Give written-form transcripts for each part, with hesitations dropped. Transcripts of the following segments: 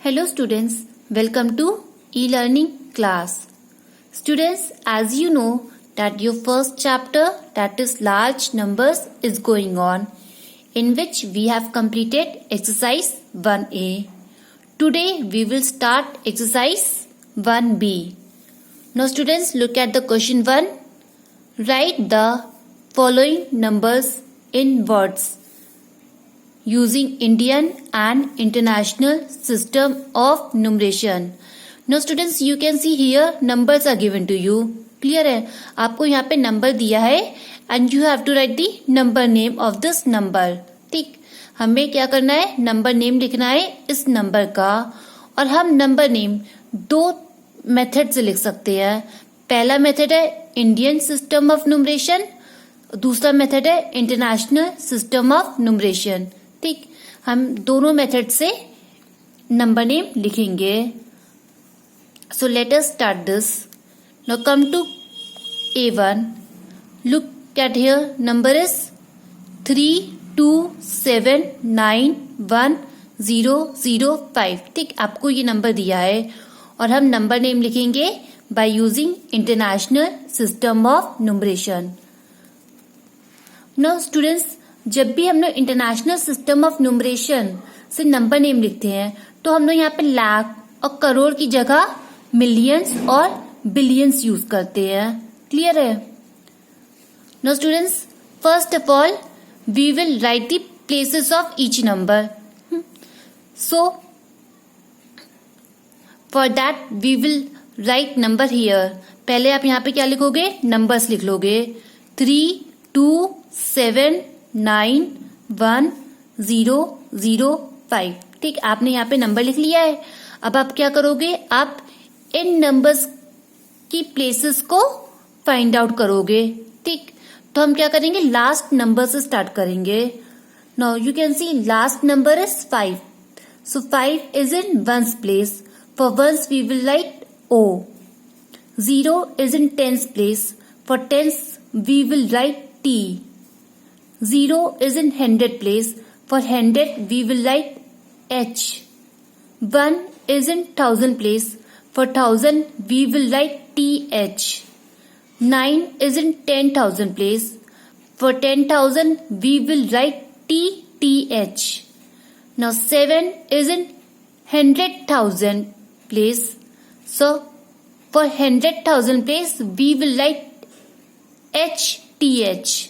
Hello students, welcome to e-learning class. Students, as you know that your first chapter, that is large numbers, is going on, in which we have completed exercise 1A. Today we will start exercise 1B. Now students, look at the question 1. Write the following numbers in words using Indian and international system of numeration. Now students, you can see here numbers are given to you. Clear है? आपको यहाँ पे number दिया है and you have to write the number name of this number. ठीक, हमें क्या करना है? नंबर नेम लिखना है इस नंबर का, और हम नंबर नेम दो मेथड से लिख सकते हैं. पहला मेथड है इंडियन सिस्टम ऑफ न्यूमरेशन, दूसरा मेथड है इंटरनेशनल सिस्टम ऑफ न्यूमरेशन. ठीक, हम दोनों मेथड से नंबर नेम लिखेंगे. So let us start this. Now come to A1. Look at here, number is 32791005. ठीक, आपको ये नंबर दिया है और हम नंबर नेम लिखेंगे by using international system of numeration. Now students, जब भी हम लोग इंटरनेशनल सिस्टम ऑफ न्यूमरेशन से नंबर नेम लिखते हैं तो हम लोग यहाँ पे लाख और करोड़ की जगह मिलियंस और बिलियंस यूज करते हैं. क्लियर है? Now students, first of all we will write the places of each number. So for that we will write number here. पहले आप यहाँ पे क्या लिखोगे? नंबर्स लिख लोगे. 32791005. ठीक, आपने यहाँ पे नंबर लिख लिया है. अब आप क्या करोगे? आप इन नंबर्स की प्लेसेस को फाइंड आउट करोगे. ठीक, तो हम क्या करेंगे? लास्ट नंबर से स्टार्ट करेंगे. Now you can see last number is 5. So 5 is in ones place. For ones we will write O. 0 is in tens place. For tens we will write T. 0 is in hundred place. For hundred we will write H. 1 is in thousand place. For thousand we will write TH. 9 is in 10,000 place. For 10,000 we will write TTH. Now 7 is in 100,000 place. So for 100,000 place we will write HTH.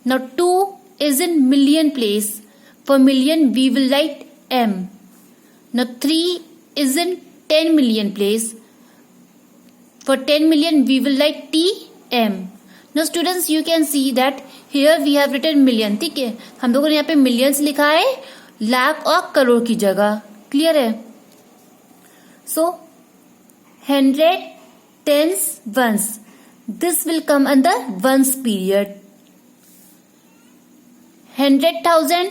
Now 2 is in million place. For million we will write M. Now 3 is in 10 million place. For 10 million we will write TM. Now students, you can see that here we have written million. ठीक है, हम लोगों ने यहाँ पे millions लिखा है लाख और करोड़ की जगह. क्लियर है? So 100, tens, ones. This will come under ones period. 100,000,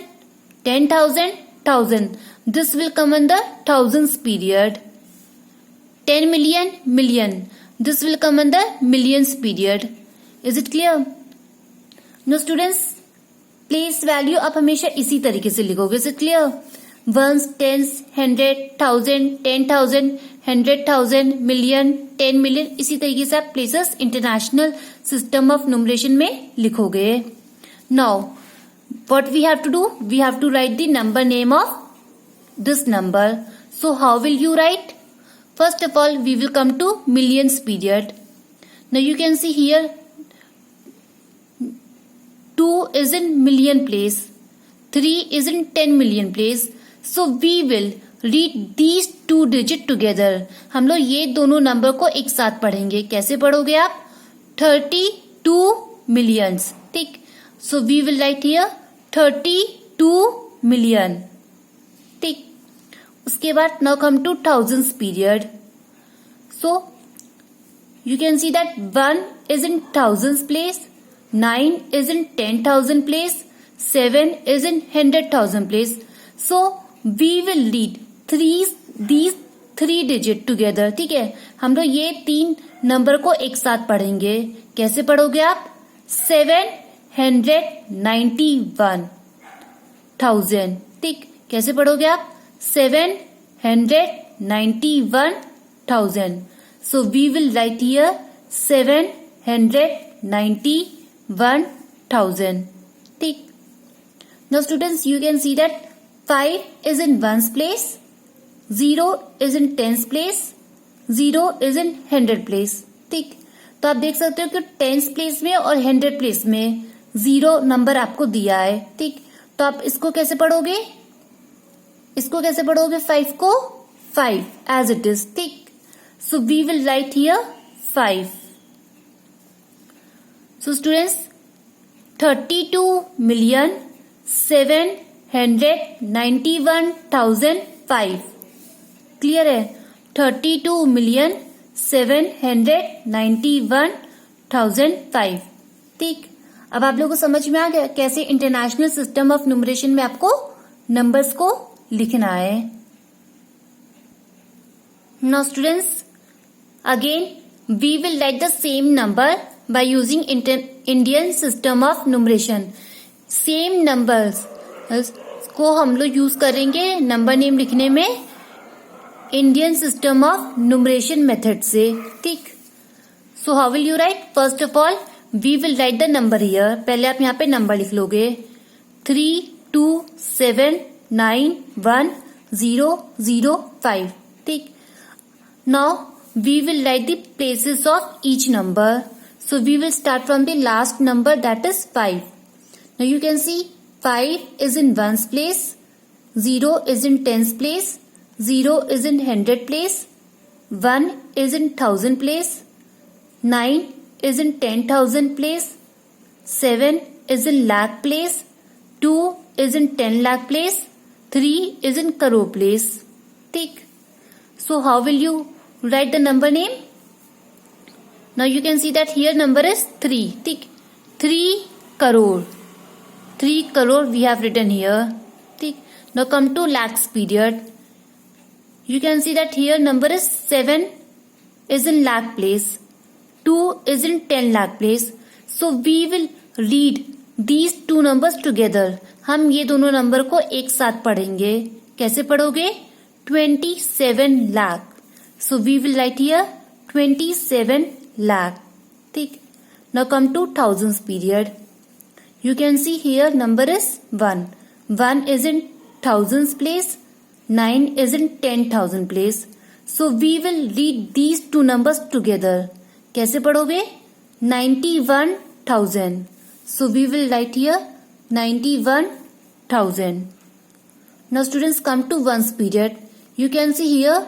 10,000, 1,000. This will come under thousands period. 10 million, million. This will come under millions period. Is it clear? Now students, place value आप हमेशा इसी तरीके से लिखोगे. Is it clear? Ones, tens, 100, 1,000, 10,000, 100,000, million, 10 million. इसी तरीके से आप places international system of numeration में लिखोगे. Now what we have to do? We have to write the number name of this number. So how will you write? First of all we will come to millions period. Now you can see here 2 is in million place. 3 is in 10 million place. So we will read these two digit together. हम लोग ये दोनों number को एक साथ पढ़ेंगे. कैसे पढ़ोगे आप? 32 millions. ठीक, so we will write here 32 million. ठीक, उसके बाद now come to thousands period. So you can see that 1 is in thousands place, 9 is in 10,000 place, 7 is in 100,000 place. So we will read these three digit together. ठीक है, हम लोग ये तीन number को एक साथ पढ़ेंगे. कैसे पढ़ोगे आप? 791,000. ठीक, कैसे पढ़ोगे आप? 7 791,000. So we will write here 791,000. ठीक. Now students, you can see that 5 is in ones place, 0 is in tens place, 0 is in hundred place. ठीक. तो आप देख सकते हो कि टेंस प्लेस में और हंड्रेड प्लेस में 0 नंबर आपको दिया है. ठीक. तो आप इसको कैसे पढ़ोगे? 5 को 5 as it is. ठीक. So we will write here 5. So students, 32,791,005. Clear है? 32,791,005. ठीक. अब आप लोगों को समझ में आ गया कैसे इंटरनेशनल सिस्टम ऑफ न्यूमरेशन में आपको नंबर्स को लिखना है. Now students, again we will write the same number by using Indian system of numeration. Same numbers को हम लोग यूज करेंगे नंबर नेम लिखने में Indian system of numeration method से. ठीक. So how will you write? First of all we will write the number here. पहले आप यहाँ पे नंबर लिख लोगे 32791005. ठीक. Now we will write the places of each number. So we will start from the last number, that is 5. Now you can see 5 is in ones place, 0 is in tens place, 0 is in hundred place, 1 is in thousand place, 9 is in 10,000 place, 7 is in lakh place, 2 is in 10 lakh place, 3 is in crore place. ठीक. So how will you write the number name? Now you can see that here number is 3. ठीक. 3 crore. 3 crore we have written here. ठीक. Now come to lakhs period. You can see that here number is 7 is in lakh place. 2 is in 10 lakh place. So we will read these two numbers together. हम ये दोनों number को एक साथ पढ़ेंगे. कैसे पढ़ोगे? 27 lakh. So we will write here 27 lakh. ठीक. Now come to thousands period. You can see here number is 1. 1 is in thousands place. 9 is in 10,000 place. So we will read these two numbers together. कैसे पढ़ोगे? 91,000. So we will write here 91,000. Now students, come to ones period. You can see here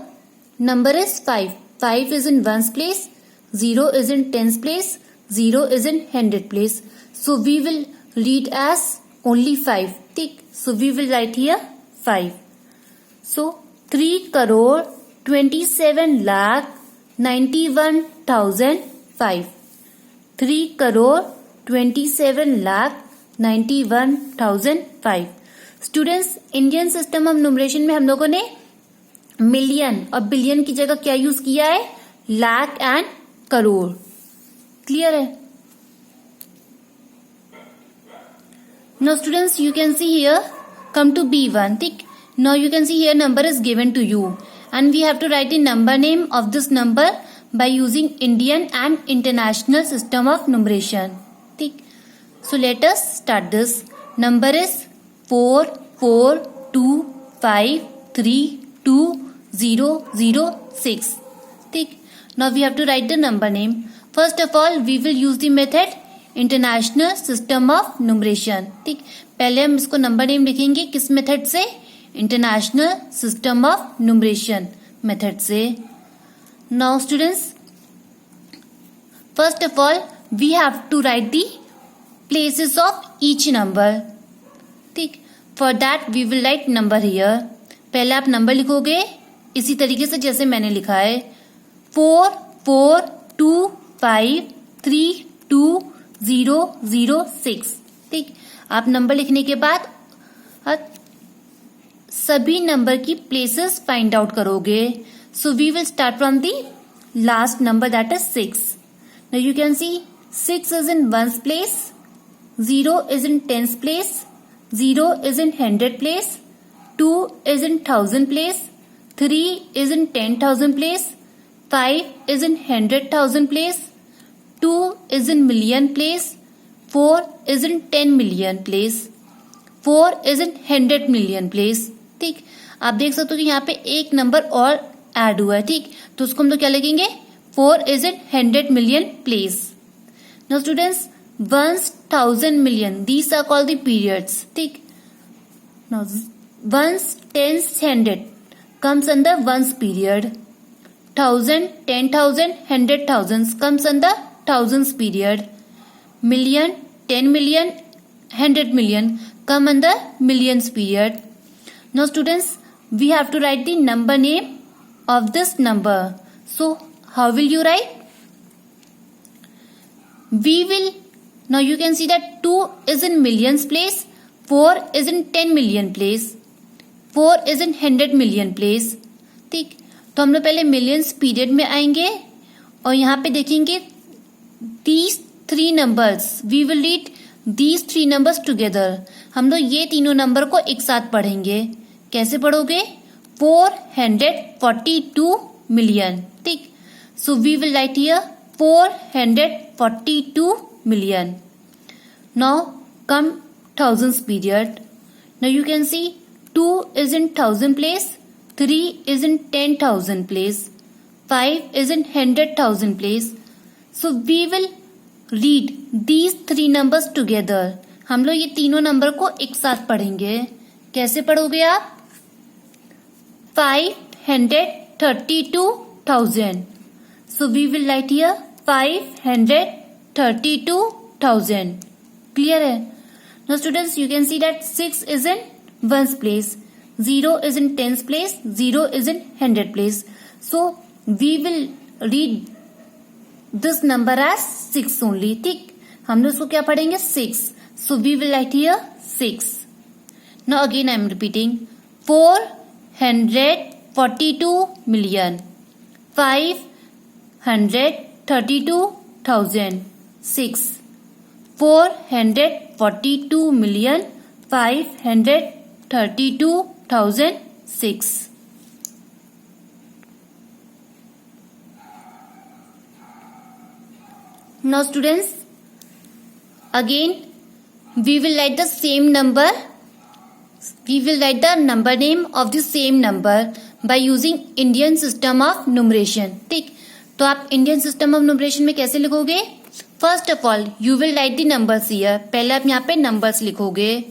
number is 5. 5 is in ones place, 0 is in tens place, 0 is in hundred place. So we will read as only 5. ठीक. So we will write here 5. So 3,27,91,005. 3,27,91,005. Students, Indian system of numeration में हम लोगों ने million और billion की जगह क्या use किया है? लाख एंड करोड़. क्लियर है? Now students, you can see here, come to B1. ठीक. Now you can see here number is given to you and we have to write the number name of this number by using Indian and international system of numeration. ठीक. So let us start this. Number is 442532006. ठीक. Now we have to write the number name. First of all, we will use the method International System of Numeration. ठीक. पहले हम इसको number name लिखेंगे किस method से? International System of Numeration method से. Now students, first of all, we have to write the places of each number. ठीक. For that we will write number here. पहले आप नंबर लिखोगे इसी तरीके से जैसे मैंने लिखा है 442532006. ठीक. आप नंबर लिखने के बाद सभी नंबर की प्लेसेस फाइंड आउट करोगे. So we will start from the last number, that is 6. Now you can see 6 is in ones place, 0 is in tens place, 0 is in hundred place, 2 is in thousand place, 3 is in 10,000 place, 5 is in 100,000 place, 2 is in million place, 4 is in 10 million place, 4 is in 100 million place. ठीक, आप देख सकते हो कि यहाँ पे एक number और ऐड हुआ है. ठीक, तो उसको हम तो क्या लिखेंगे, 4 is in 100 million place. Now students, ones, thousand, million, these are called the periods. ठीक, now ones, tens, 100 comes under ones period. 1000, 10,000, 100,000 comes under thousands period. Million, 10 million, 100 million come under millions period. Now students, we have to write the number name of this number. So how will you write? We will, now you can see that 2 is in millions place, 4 is in 10 million place, 4 is in 100 million place. ठीक, तो हम लोग पहले millions period में आएंगे और यहाँ पे देखेंगे these three numbers, we will read these three numbers together. हम लोग ये तीनों नंबर को एक साथ पढ़ेंगे. कैसे पढ़ोगे? 442 million. ठीक, so we will write here 442 million. Now come thousands period. Now you can see 2 is in 1000 place, 3 is in 10,000 place, 5 is in 100,000 place. So we will read these three numbers together. हम लोग ये तीनों number को एक साथ पढ़ेंगे. कैसे पढ़ोगे आप? 532,000. So we will write here 532,000. Clear है? Now students, you can see that 6 is in ones place, 0 is in tens place, 0 is in 100 place. So we will read this number as 6 only. ठीक, हम लोग इसको क्या पढ़ेंगे? 6. So we will write here 6. Now again I am repeating 442 million, 532,000, 6. 442 million, 532,006. Now students, again we will write the same number. We will write the number name of the same number by using Indian system of numeration. ठीक, तो आप Indian system of numeration में कैसे लिखोगे? First of all, you will write the numbers here. पहले आप यहाँ पे numbers लिखोगे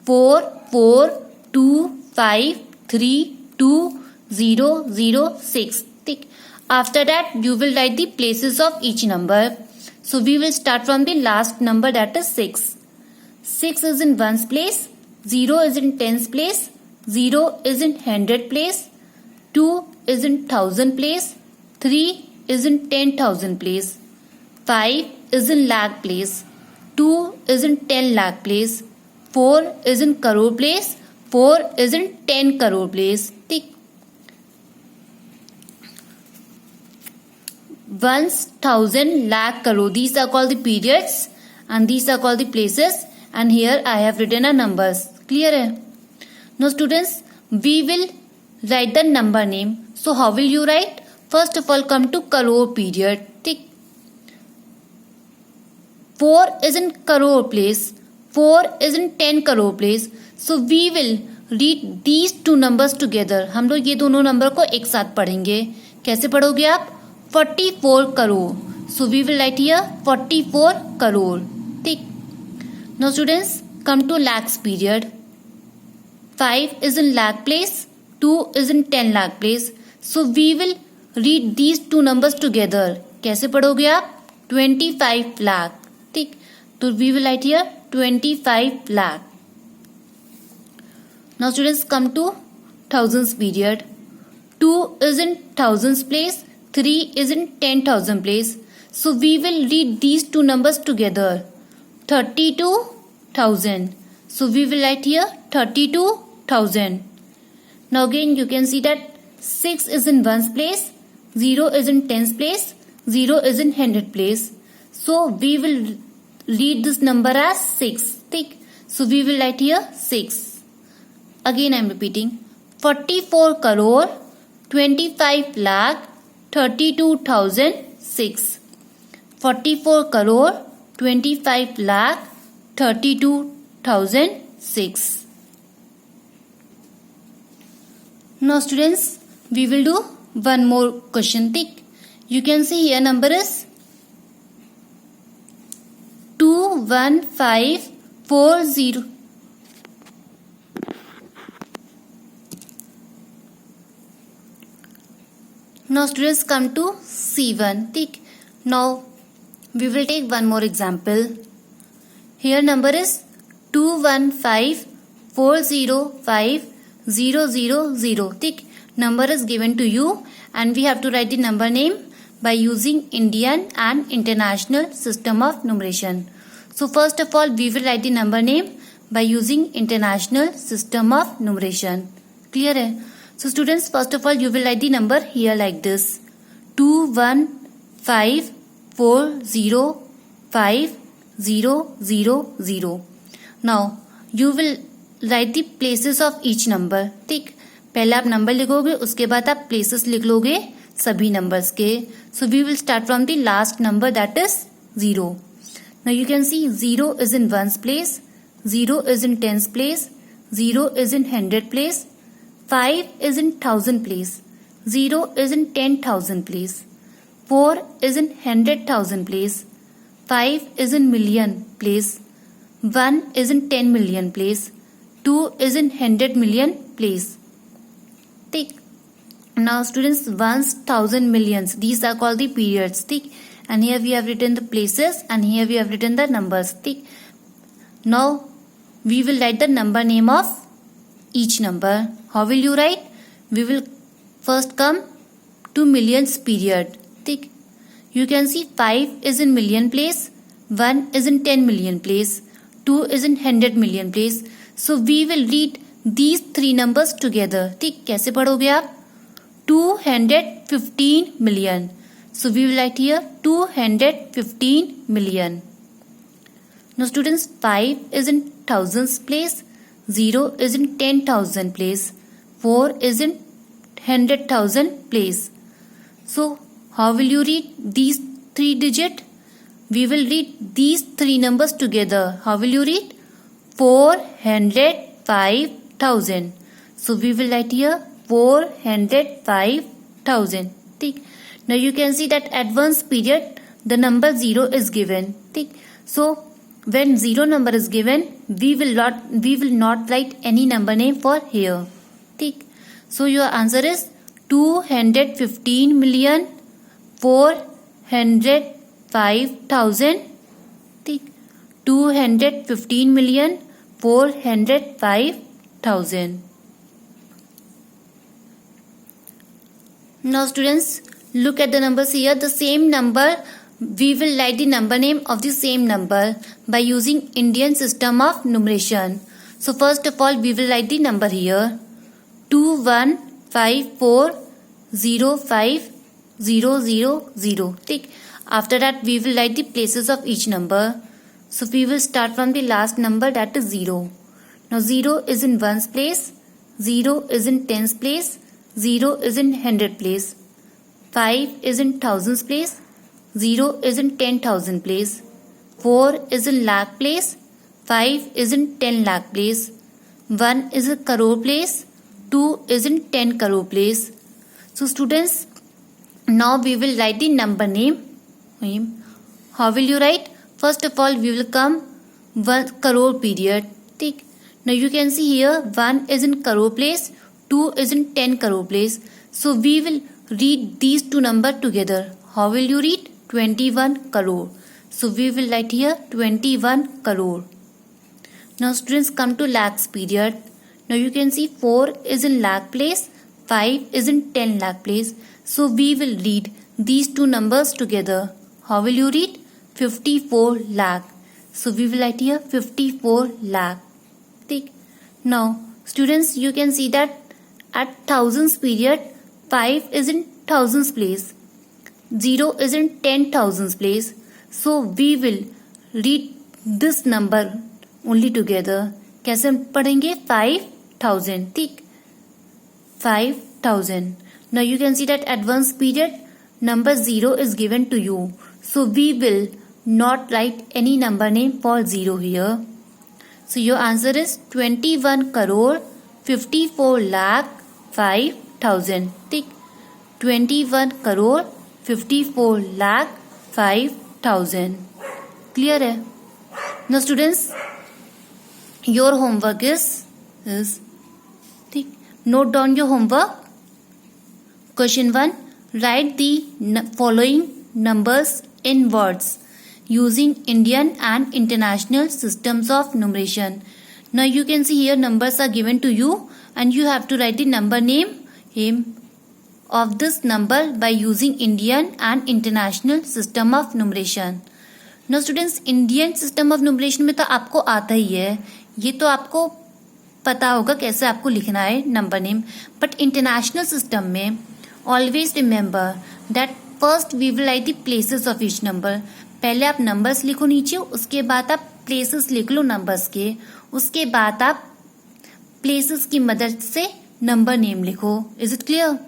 4, 4, 2, 5, 3, 2, 0, 0, 6. ठीक, after that you will write the places of each number. So we will start from the last number, that is 6. 6 is in ones place, 0 is in tens place, 0 is in 100 place, 2 is in 1000 place, 3 is in 10,000 place, 5 is in lakh place, 2 is in 10 lakh place, 4 is in crore place, 4 is in 10 crore place. ठीक, ones, thousand, lakh, crore, these are called the periods and these are called the places, and here I have written a numbers. Clear है? Now students, we will write the number name. So how will you write? First of all, come to crore period. ठीक, 4 is in crore place, 4 is in 10 crore place. So we will read these two numbers together. हम लोग ये दोनों number को एक साथ पढ़ेंगे. कैसे पढ़ोगे आप? 44 crore. So we will write here 44 crore. ठीक, now students, come to lakhs period. 5 is in lakh place, 2 is in 10 lakh place. So we will read these two numbers together. कैसे पढ़ोगे आप? 25 lakh. ठीक, तो we will write here 25 lakh. Now students, come to thousands period. 2 is in thousands place, 3 is in 10,000 place. So we will read these two numbers together. 32,000. So we will write here 32,000. Now again you can see that 6 is in ones place, 0 is in tens place, 0 is in 100 place. So we will read this number as 6. ठीक, so we will write here 6. Again I am repeating 44 crore 25,32,006. 44 crore 25,32,006. Now students, we will do one more question. Tick. You can see here number is 21540. Now students, come to C1. Tick. Now we will take one more example. Here number is 215405000. Tick. Number is given to you and we have to write the number name by using Indian and International System of Numeration. So first of all we will write the number name by using International System of Numeration. Clear hai? So students, first of all you will write the number here like this: 215405000. Now you will write the places of each number. ठीक, पहले आप number लिखोगे, उसके बाद आप places लिख लोगे सभी नंबर्स के. So we will start from the last number that is 0. Now you can see 0 is in 1's place, 0 is in 10's place, 0 is in 100 place, 5 is in 1000 place, 0 is in 10,000 place, 4 is in 100,000 place, 5 is in million place, 1 is in 10 million place, 2 is in 100 million place. Tick. Now students, ones, thousand, millions, these are called the periods. Tick. And here we have written the places and here we have written the numbers. Tick. Now we will write the number name of each number. How will you write? We will first come to millions period. Tick. You can see 5 is in million place, 1 is in 10 million place, 2 is in 100 million place. So we will read these three numbers together. ठीक, कैसे पढ़ोगे आप? 215 million. So we will write here 215 million. Now students, 5 is in thousands place, 0 is in 10,000 place, 4 is in 100,000 place. So how will you read these three digits? We will read these three numbers together. How will you read? 405,000. So we will write here 405,000. Now you can see that at one's period the number 0 is given. So when 0 number is given, we will not write any number name for here. So your answer is 215,405,000. 215,405,000. Now students, look at the numbers here. The same number, we will write the number name of the same number by using Indian system of numeration. So first of all we will write the number here: 215405000. After that we will write the places of each number. So we will start from the last number, that is 0. Now 0 is in 1's place, 0 is in 10's place, 0 is in 100 place, 5 is in thousands place, 0 is in 10,000 place, 4 is in lakh place, 5 is in 10 lakh place, 1 is in crore place, 2 is in 10 crore place. So students, now we will write the number name. How will you write? First of all we will come 1 crore period. Now you can see here 1 is in crore place, 2 is in 10 crore place. So we will read these two numbers together. How will you read? 21 crore. So we will write here 21 crore. Now students, come to lakhs period. Now you can see 4 is in lakh place, 5 is in 10 lakh place. So we will read these two numbers together. How will you read? 54 lakh. So we will write here 54 lakh. Now students, you can see that at thousands period 5 is in thousands place, 0 is in 10,000s place. So we will read this number only together. कैसे पढ़ेंगे? 5,000. ठीक, 5,000. Now you can see that at one period number 0 is given to you. So we will not write any number name for 0 here. So your answer is 21 crore 54 lakh 5,000. ठीक, 21 crore 54 lakh 5,000. Clear है? Now students, your homework is ठीक, note down your homework. Question 1. Write the following numbers in words using Indian and international systems of numeration. Now you can see here numbers are given to you and you have to write the number name of this number by using Indian and international system of numeration. Now students, Indian system of numeration में तो आपको आता ही है, ये तो आपको पता होगा कैसे आपको लिखना है number name. But international system में always remember that first we will write the places of each number. पहले आप नंबर्स लिखो नीचे, उसके बाद आप प्लेसेस लिख लो नंबर्स के, उसके बाद आप प्लेसेस की मदद से नंबर नेम लिखो. Is it clear?